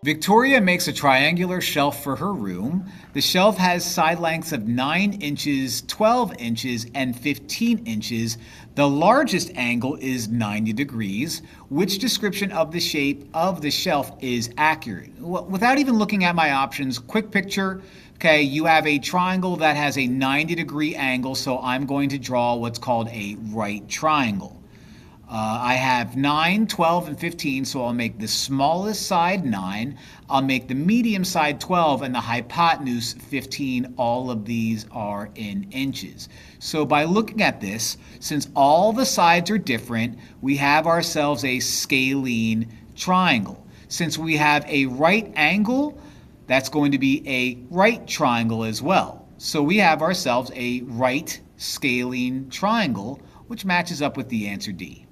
Victoria makes a triangular shelf for her room. The shelf has side lengths of 9 inches, 12 inches, and 15 inches. The largest angle is 90 degrees. Which description of the shape of the shelf is accurate? Well, without even looking at my options, quick picture. Okay, you have a triangle that has a 90-degree angle, so I'm going to draw what's called a right triangle. I have 9, 12, and 15, so I'll make the smallest side 9. I'll make the medium side 12 and the hypotenuse 15. All of these are in inches. So by looking at this, since all the sides are different, we have ourselves a scalene triangle. Since we have a right angle, that's going to be a right triangle as well. So we have ourselves a right scalene triangle, which matches up with the answer D.